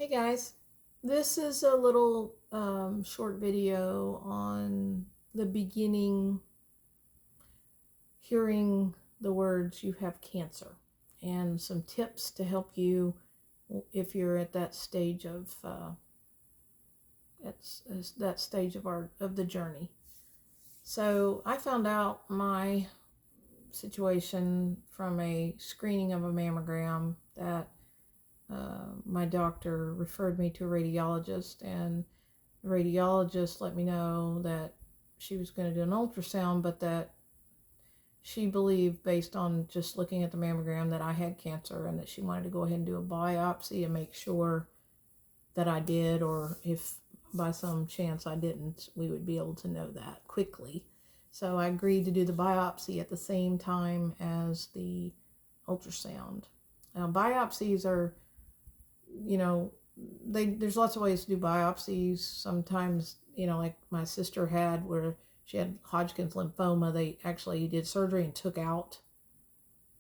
Hey guys, this is a little short video on the beginning, hearing the words "you have cancer" and some tips to help you if you're at that stage of that stage of the journey. So I found out my situation from a screening of a mammogram that my doctor referred me to a radiologist, and the radiologist let me know that she was going to do an ultrasound, but that she believed, based on just looking at the mammogram, that I had cancer and that she wanted to go ahead and do a biopsy and make sure that I did, or if by some chance I didn't, we would be able to know that quickly. So I agreed to do the biopsy at the same time as the ultrasound. Now, biopsies are, you know, there's lots of ways to do biopsies. Sometimes, like my sister had, where she had Hodgkin's lymphoma, they actually did surgery and took out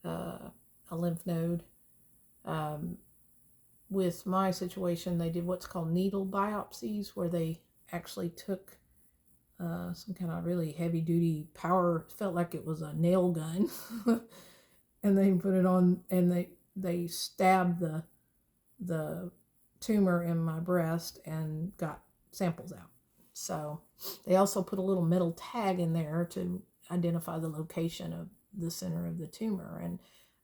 a lymph node. With my situation, they did what's called needle biopsies, where they actually took some kind of really heavy duty power, felt like it was a nail gun, and they put it on, and they stabbed the tumor in my breast and got samples out. So they also put a little metal tag in there to identify the location of the center of the tumor. And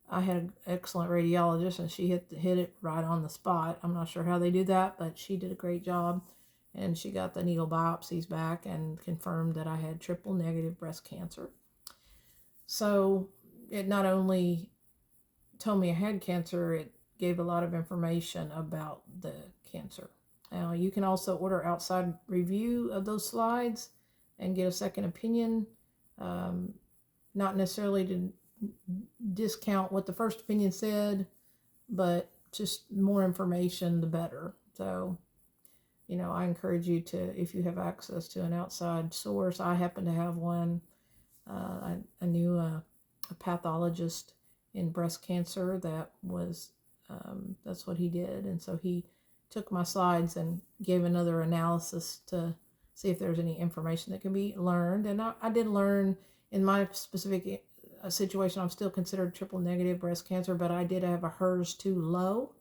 I had an excellent radiologist, and she hit it right on the spot. I'm not sure how they do that, but she did a great job. And she got the needle biopsies back and confirmed that I had triple negative breast cancer. So it not only told me I had cancer, it gave a lot of information about the cancer. Now, you can also order outside review of those slides and get a second opinion. Not necessarily to discount what the first opinion said, but just more information, the better. So, I encourage you to, if you have access to an outside source. I happen to have one. I knew a pathologist in breast cancer that was, that's what he did. And so he took my slides and gave another analysis to see if there's any information that can be learned. And I did learn in my specific situation, I'm still considered triple negative breast cancer, but I did have a HERS2 low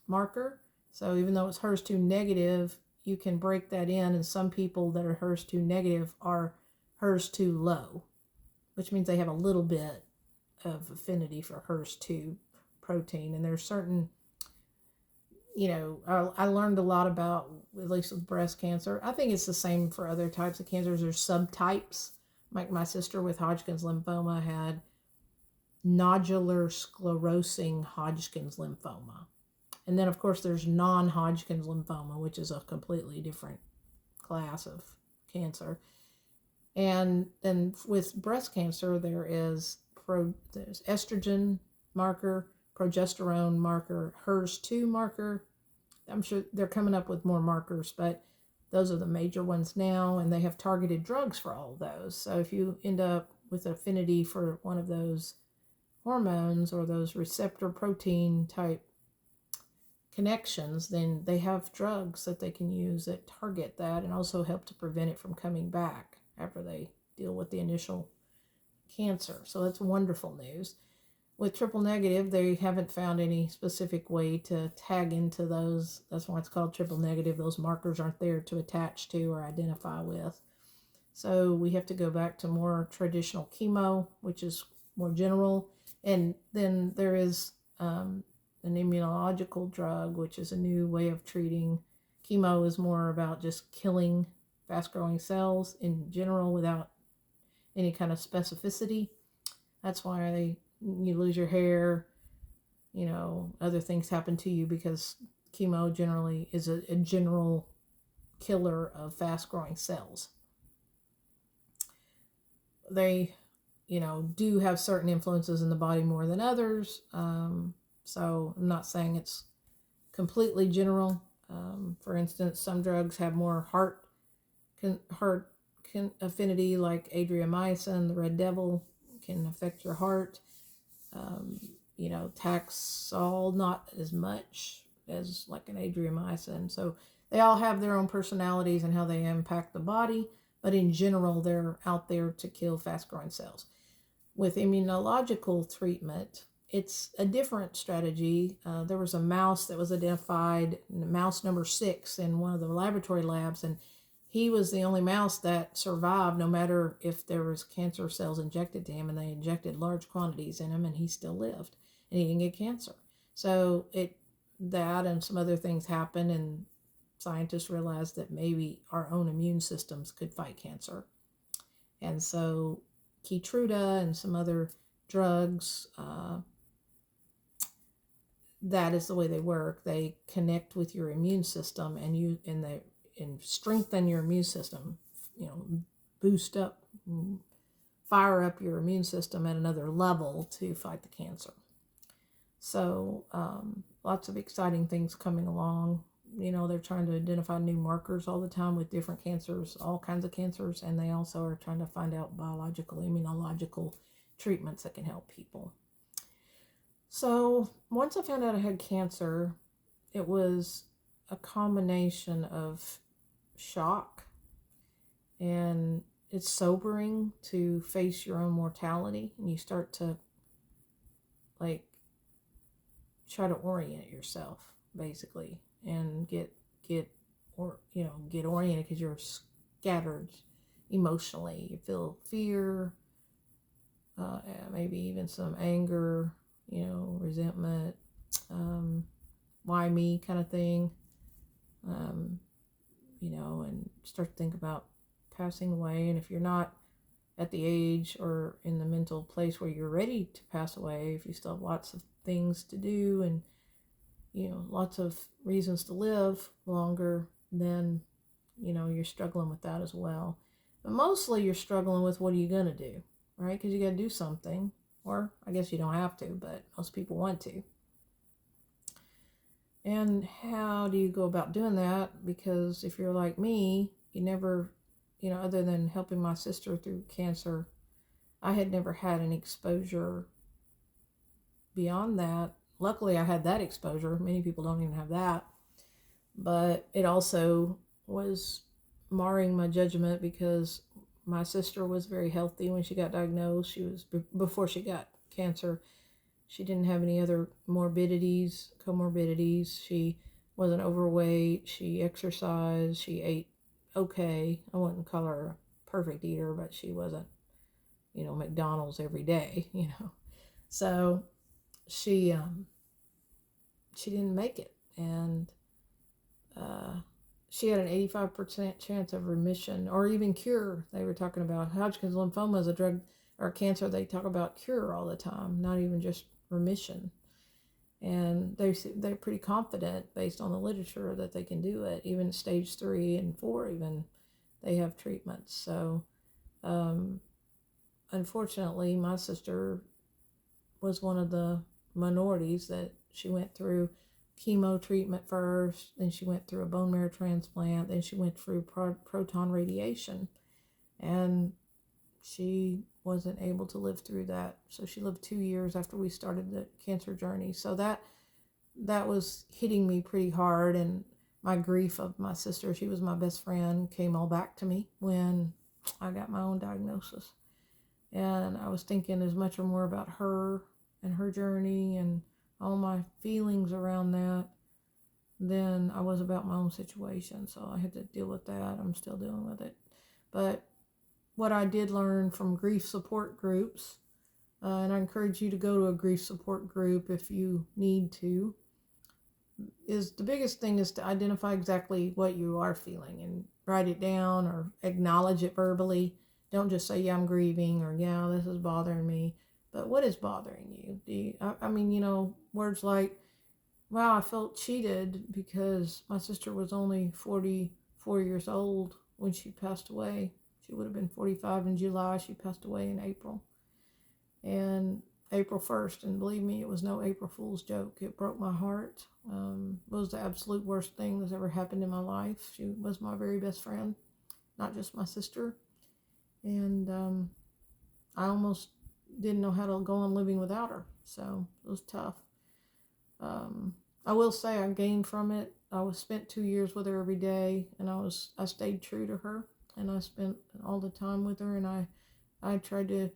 marker. So even though it's HERS2 negative, you can break that in, and some people that are HERS2 negative are HERS2 low, which means they have a little bit of affinity for HERS2 protein. And there's certain, I learned a lot about, at least with breast cancer. I think it's the same for other types of cancers. There's subtypes. Like my sister with Hodgkin's lymphoma had nodular sclerosing Hodgkin's lymphoma. And then, of course, there's non-Hodgkin's lymphoma, which is a completely different class of cancer. And then with breast cancer, there's estrogen marker, progesterone marker, HERS2 marker. I'm sure they're coming up with more markers, but those are the major ones now, and they have targeted drugs for all of those. So if you end up with affinity for one of those hormones or those receptor protein type connections, then they have drugs that they can use that target that and also help to prevent it from coming back after they deal with the initial cancer. So that's wonderful news. With triple negative, they haven't found any specific way to tag into those. That's why it's called triple negative. Those markers aren't there to attach to or identify with. So we have to go back to more traditional chemo, which is more general. And then there is an immunological drug, which is a new way of treating. Chemo is more about just killing fast-growing cells in general without any kind of specificity. That's why you lose your hair, other things happen to you, because chemo generally is a general killer of fast-growing cells. They, do have certain influences in the body more than others. So I'm not saying it's completely general. For instance, some drugs have more heart affinity, like adriamycin, the red devil, can affect your heart. Taxol, not as much. as like an adriamycin. So they all have their own personalities and how they impact the body, but in general, they're out there to kill fast growing cells. With immunological treatment, it's a different strategy. There was a mouse that was identified, mouse number 6, in one of the laboratory labs, and he was the only mouse that survived no matter if there was cancer cells injected to him, and they injected large quantities in him, and he still lived, and he didn't get cancer. So that and some other things happened, and scientists realized that maybe our own immune systems could fight cancer. And so Keytruda and some other drugs, that is the way they work. They connect with your immune system, and strengthen your immune system, boost up, fire up your immune system at another level to fight the cancer. So lots of exciting things coming along. They're trying to identify new markers all the time with different cancers, all kinds of cancers, and they also are trying to find out biological, immunological treatments that can help people. So once I found out I had cancer, it was a combination of shock, and it's sobering to face your own mortality, and you start to try to orient yourself basically, and get oriented, because you're scattered emotionally. You feel fear, maybe even some anger, resentment, why me kind of thing, and start to think about passing away. And if you're not at the age or in the mental place where you're ready to pass away, if you still have lots of things to do and lots of reasons to live longer, then you're struggling with that as well. But mostly you're struggling with, what are you going to do, right? Because you got to do something, or I guess you don't have to, but most people want to. And how do you go about doing that? Because if you're like me, you never, other than helping my sister through cancer, I had never had any exposure beyond that. Luckily, I had that exposure. Many people don't even have that. But it also was marring my judgment, because my sister was very healthy when she got diagnosed. She was, before she got cancer, she didn't have any other comorbidities. She wasn't overweight. She exercised. She ate okay. I wouldn't call her a perfect eater, but she wasn't, McDonald's every day, So she didn't make it, and she had an 85% chance of remission or even cure. They were talking about Hodgkin's lymphoma is a drug or cancer. They talk about cure all the time, not even just remission. And they're pretty confident, based on the literature, that they can do it. Even stage 3 and 4, even, they have treatments. So unfortunately, my sister was one of the minorities that she went through chemo treatment first, then she went through a bone marrow transplant, then she went through proton radiation, and she wasn't able to live through that. So she lived 2 years after we started the cancer journey. So that was hitting me pretty hard, and my grief of my sister, she was my best friend, came all back to me when I got my own diagnosis. And I was thinking as much or more about her and her journey and all my feelings around that than I was about my own situation. So I had to deal with that. I'm still dealing with it. But what I did learn from grief support groups, and I encourage you to go to a grief support group if you need to, is the biggest thing is to identify exactly what you are feeling and write it down or acknowledge it verbally. Don't just say, yeah, I'm grieving, or yeah, this is bothering me. But what is bothering you? I mean, words like, wow, I felt cheated because my sister was only 44 years old when she passed away. She would have been 45 in July. She passed away in April. And April 1st, and believe me, it was no April Fool's joke. It broke my heart. It was the absolute worst thing that's ever happened in my life. She was my very best friend, not just my sister. And I almost didn't know how to go on living without her. So it was tough. I will say I gained from it. I was spent 2 years with her every day, and I stayed true to her, and I spent all the time with her, and I tried to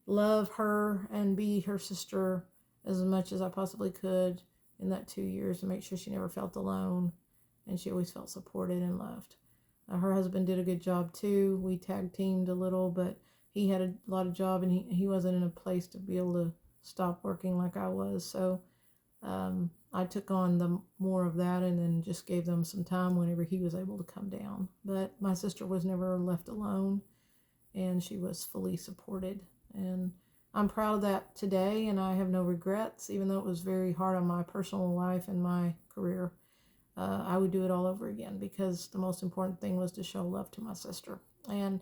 love her and be her sister as much as I possibly could in that 2 years, and make sure she never felt alone, and she always felt supported and loved. Her husband did a good job too. We tag teamed a little, but he had a lot of job, and he wasn't in a place to be able to stop working like I was. So I took on the more of that, and then just gave them some time whenever he was able to come down. But my sister was never left alone, and she was fully supported. And I'm proud of that today, and I have no regrets, even though it was very hard on my personal life and my career. I would do it all over again, because the most important thing was to show love to my sister. And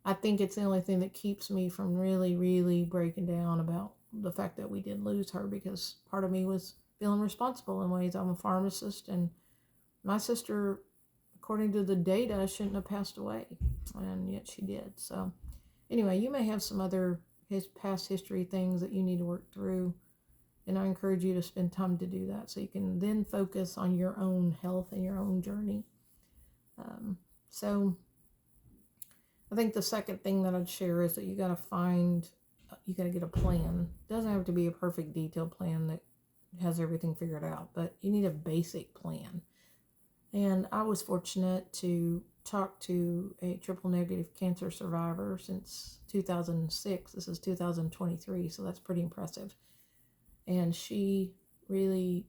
I think it's the only thing that keeps me from really, really breaking down about the fact that we did lose her, because part of me was feeling responsible in ways. I'm a pharmacist, and my sister, according to the data, shouldn't have passed away, and yet she did. So anyway, you may have some other past history things that you need to work through, and I encourage you to spend time to do that, so you can then focus on your own health and your own journey. So I think the second thing that I'd share is that you got to get a plan. It doesn't have to be a perfect detailed plan that has everything figured out, but you need a basic plan. And I was fortunate to talk to a triple negative cancer survivor since 2006. This is 2023, so that's pretty impressive. And she really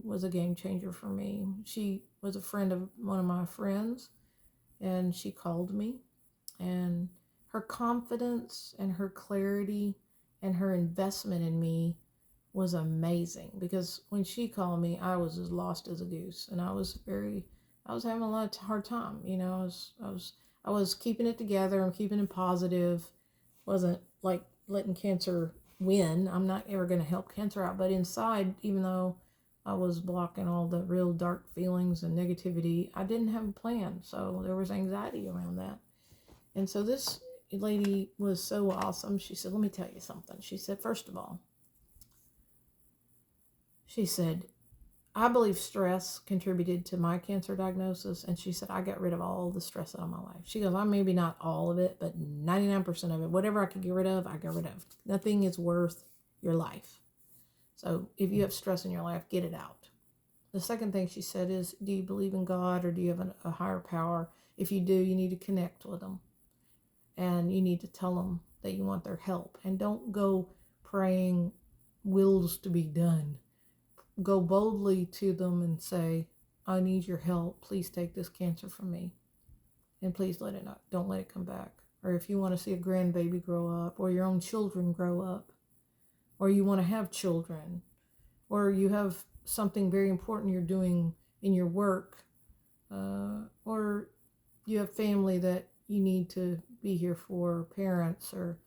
was a game changer for me. She was a friend of one of my friends, and she called me, and her confidence and her clarity and her investment in me was amazing, because when she called me, I was as lost as a goose, and I was having a lot of hard time. I was keeping it together and keeping it positive. Wasn't like letting cancer win. I'm not ever going to help cancer out, but inside, even though I was blocking all the real dark feelings and negativity, I didn't have a plan. So there was anxiety around that. And so this lady was so awesome. She said, let me tell you something. She said, first of all, she said, I believe stress contributed to my cancer diagnosis. And she said, I got rid of all the stress out of my life. She goes, I maybe not all of it, but 99% of it, whatever I could get rid of, I got rid of. Nothing is worth your life. So if you have stress in your life, get it out. The second thing she said is, do you believe in God, or do you have a higher power? If you do, you need to connect with them. And you need to tell them that you want their help. And don't go praying wills to be done. Go boldly to them and say, I need your help. Please take this cancer from me. And please don't let it come back. Or if you want to see a grandbaby grow up, or your own children grow up, or you want to have children, or you have something very important you're doing in your work, or you have family that you need to be here for, parents or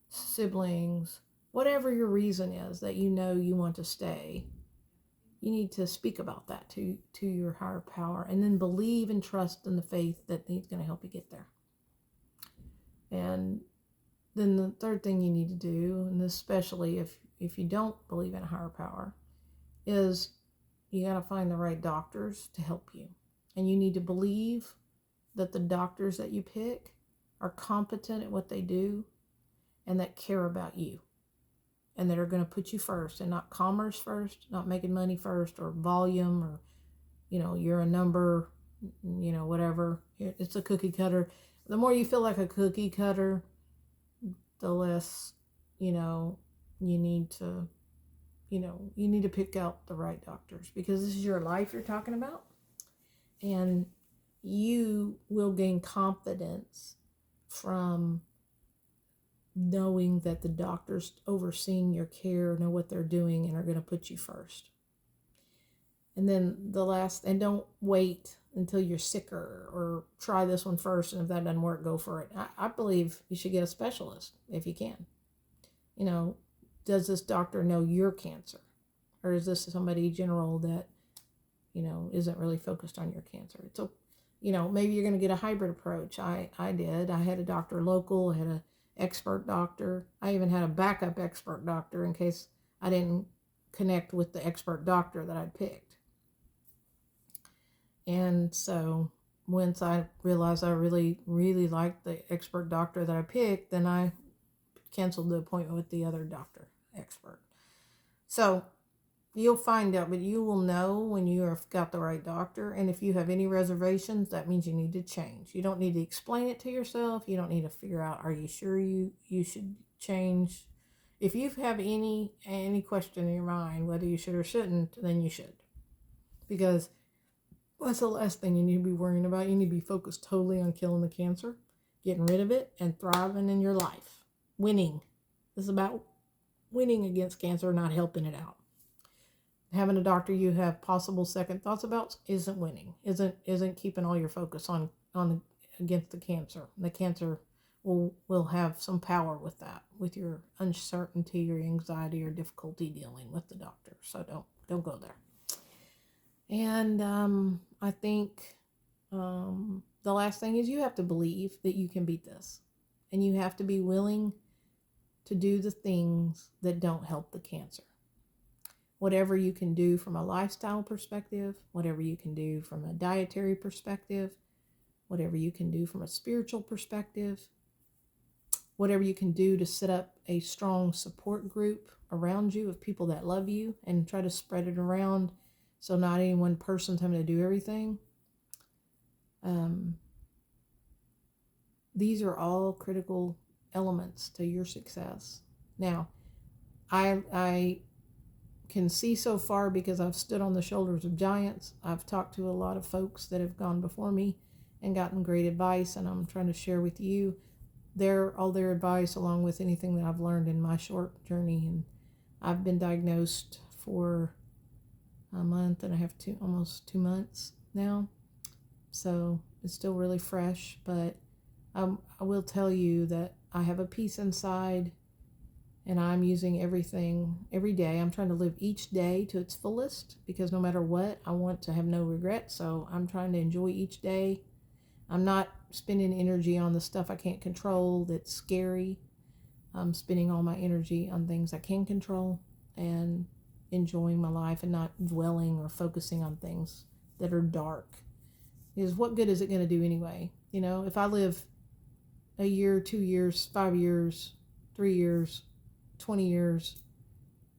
siblings, whatever your reason is that you know you want to stay, you need to speak about that to your higher power, and then believe and trust in the faith that He's going to help you get there. And then the third thing you need to do, and especially if you don't believe in a higher power, is you got to find the right doctors to help you. And you need to believe that the doctors that you pick are competent at what they do, and that care about you, and that are going to put you first, and not commerce first, not making money first, or volume, or you're a number, whatever. It's a cookie cutter. The more you feel like a cookie cutter, the less you need to pick out the right doctors, because this is your life you're talking about, and you will gain confidence from knowing that the doctors overseeing your care know what they're doing and are going to put you first. And then and don't wait until you're sicker, or try this one first, and if that doesn't work, go for it. I believe you should get a specialist if you can. Does this doctor know your cancer, or is this somebody general that isn't really focused on your cancer? So maybe you're going to get a hybrid approach. I did. I had a doctor local, I had a expert doctor. I even had a backup expert doctor in case I didn't connect with the expert doctor that I'd picked. And so once I realized I really, really liked the expert doctor that I picked, then I canceled the appointment with the other doctor, expert. So you'll find out, but you will know when you have got the right doctor. And if you have any reservations, that means you need to change. You don't need to explain it to yourself. You don't need to figure out, are you sure you should change? If you have any question in your mind, whether you should or shouldn't, then you should. Because that's the last thing you need to be worrying about. You need to be focused totally on killing the cancer, getting rid of it, and thriving in your life. Winning. This is about winning against cancer, not helping it out. Having a doctor you have possible second thoughts about isn't winning. Isn't keeping all your focus on against the cancer. The cancer will have some power with that, with your uncertainty or anxiety or difficulty dealing with the doctor. So don't go there. And I think the last thing is you have to believe that you can beat this. And you have to be willing to do the things that don't help the cancer. Whatever you can do from a lifestyle perspective, whatever you can do from a dietary perspective, whatever you can do from a spiritual perspective, whatever you can do to set up a strong support group around you of people that love you and try to spread it around so not any one person's having to do everything. These are all critical elements to your success. Now, I can see so far because I've stood on the shoulders of giants. I've talked to a lot of folks that have gone before me and gotten great advice, and I'm trying to share with you all their advice along with anything that I've learned in my short journey. And I've been diagnosed for a month and a half, almost 2 months now. So it's still really fresh, but I will tell you that I have a peace inside, and I'm using everything every day. I'm trying to live each day to its fullest because no matter what, I want to have no regrets. So I'm trying to enjoy each day. I'm not spending energy on the stuff I can't control that's scary. I'm spending all my energy on things I can control and enjoying my life and not dwelling or focusing on things that are dark. Because what good is it going to do anyway? You know, if I live a year, 2 years, 5 years, 3 years, 20 years,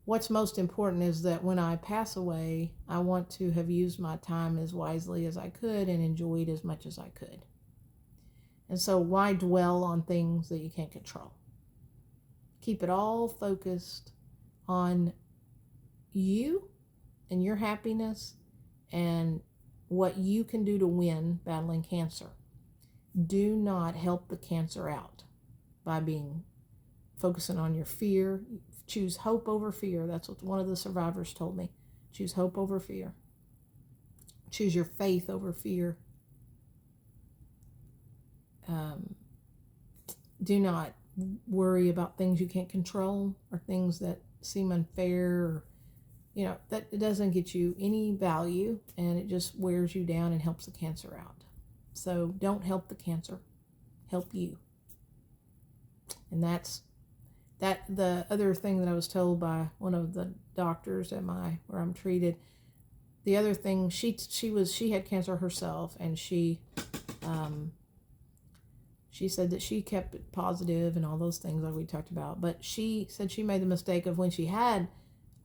what's most important is that when I pass away, I want to have used my time as wisely as I could and enjoyed as much as I could. And so why dwell on things that you can't control? Keep it all focused on you and your happiness and what you can do to win battling cancer. Do not help the cancer out by focusing on your fear. Choose hope over fear. That's what one of the survivors told me. Choose hope over fear. Choose your faith over fear. Do not worry about things you can't control or things that seem unfair, or that it doesn't get you any value, and it just wears you down and helps the cancer out. So don't help the cancer, help you. And that's the other thing that I was told by one of the doctors where I'm treated. The other thing, she had cancer herself, and she said that she kept it positive and all those things like we talked about. But she said she made the mistake of when she had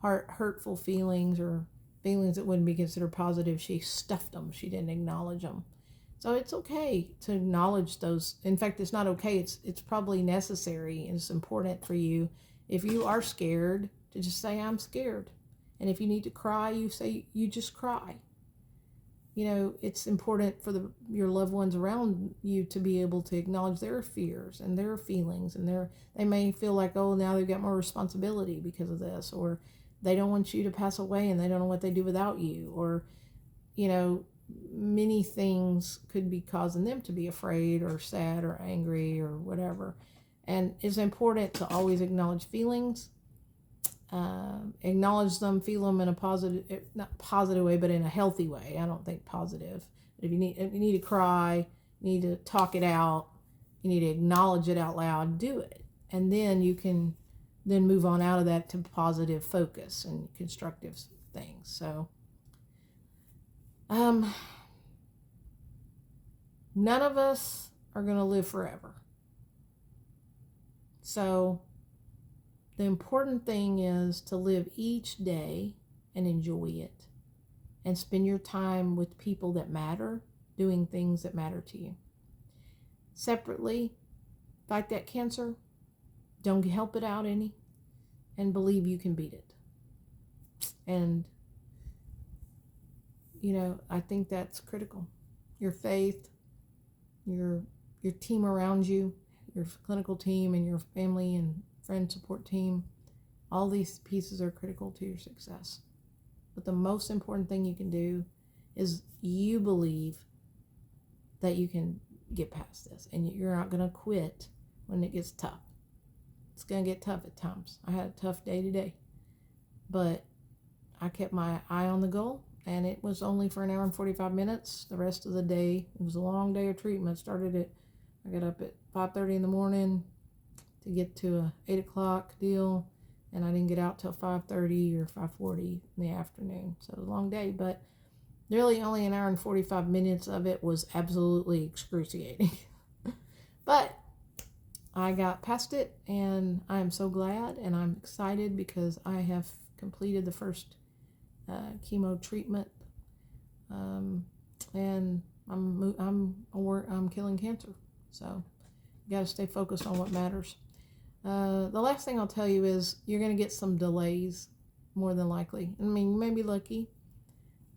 hurtful feelings or feelings that wouldn't be considered positive, she stuffed them. She didn't acknowledge them. So it's okay to acknowledge those. In fact, it's not okay. It's probably necessary, and it's important for you, if you are scared, to just say, I'm scared. And if you need to cry, you just cry. It's important for your loved ones around you to be able to acknowledge their fears and their feelings, and they may feel like, oh, now they've got more responsibility because of this, or they don't want you to pass away and they don't know what they do without you, or many things could be causing them to be afraid or sad or angry or whatever. And it's important to always acknowledge feelings, acknowledge them, feel them in a positive, not positive way, but in a healthy way. I don't think positive. But if you need to cry, you need to talk it out, you need to acknowledge it out loud, do it. And then you can then move on out of that to positive focus and constructive things. So, none of us are going to live forever. So the important thing is to live each day and enjoy it, and spend your time with people that matter, doing things that matter to you. Separately, fight that cancer. Don't help it out any, and believe you can beat it. And, I think that's critical. Your faith, your team around you, your clinical team, and your family and friend support team, all these pieces are critical to your success. But the most important thing you can do is you believe that you can get past this, and you're not going to quit when it gets tough. It's going to get tough at times. I had a tough day today, but I kept my eye on the goal, and it was only for an hour and 45 minutes. The rest of the day, it was a long day of treatment. I got up at 5:30 in the morning to get to a 8 o'clock deal, and I didn't get out till 5:30 or 5:40 in the afternoon. So it was a long day, but really only an hour and 45 minutes of it was absolutely excruciating. But I got past it, and I am so glad, and I'm excited because I have completed the first chemo treatment, and I'm killing cancer. So you got to stay focused on what matters. The last thing I'll tell you is you're going to get some delays, more than likely. I mean, you may be lucky,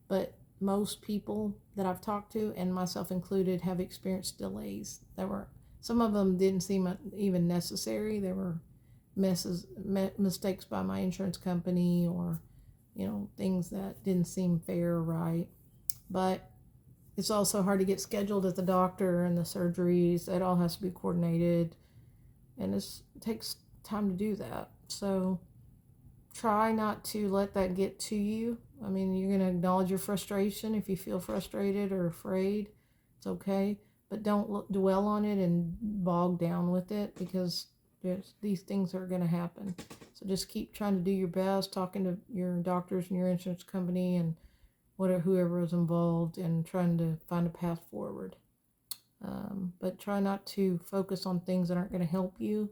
but most people that I've talked to, and myself included, have experienced delays. Some of them didn't seem even necessary. There were mistakes by my insurance company, or things that didn't seem fair or right. But it's also hard to get scheduled at the doctor, and the surgeries, it all has to be coordinated, and it takes time to do that. So try not to let that get to you. I mean, you're going to acknowledge your frustration. If you feel frustrated or afraid, it's okay, but don't dwell on it and bog down with it, because these things are going to happen. So just keep trying to do your best, talking to your doctors and your insurance company and whoever is involved, and trying to find a path forward. But try not to focus on things that aren't going to help you,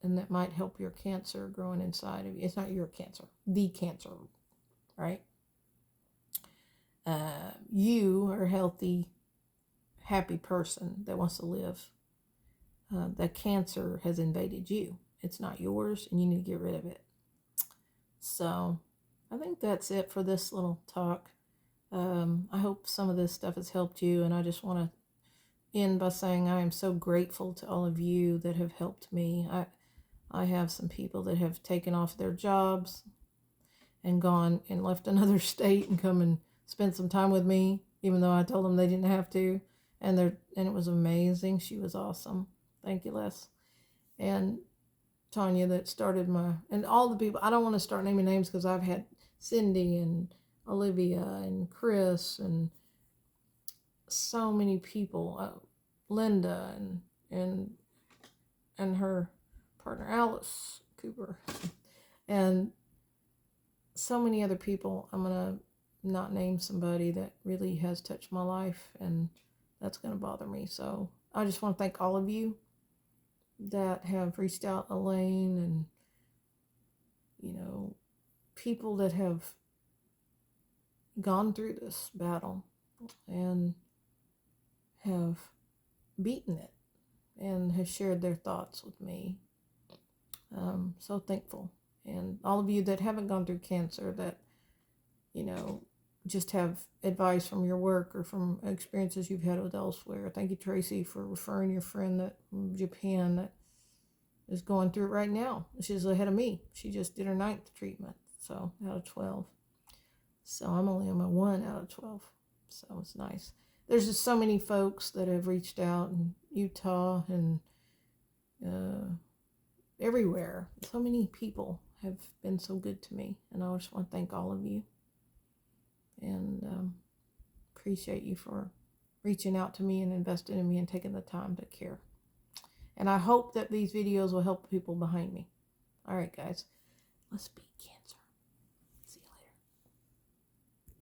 and that might help your cancer growing inside of you. It's not your cancer, the cancer, right? You are a healthy, happy person that wants to live. The cancer has invaded you. It's not yours, and you need to get rid of it. So I think that's it for this little talk. I hope some of this stuff has helped you, and I just want to end by saying I am so grateful to all of you that have helped me. I have some people that have taken off their jobs and gone and left another state and come and spent some time with me, even though I told them they didn't have to. And it was amazing. She was awesome. Thank you, Les. And Tanya that started and all the people, I don't want to start naming names because I've had Cindy and Olivia and Chris and so many people, Linda and her partner Alice Cooper, and so many other people. I'm gonna not name somebody that really has touched my life, and that's gonna bother me. So I just want to thank all of you that have reached out, Elaine, and people that have gone through this battle and have beaten it and have shared their thoughts with me. So thankful. And all of you that haven't gone through cancer, that just have advice from your work or from experiences you've had with elsewhere. Thank you, Tracy, for referring your friend from Japan that is going through it right now. She's ahead of me. She just did her 9th treatment, so out of 12. So I'm only on my 1 out of 12. So it's nice. There's just so many folks that have reached out in Utah and everywhere. So many people have been so good to me, and I just want to thank all of you, and appreciate you for reaching out to me and investing in me and taking the time to care. And I hope that these videos will help people behind me. All right, guys, let's be Cancer.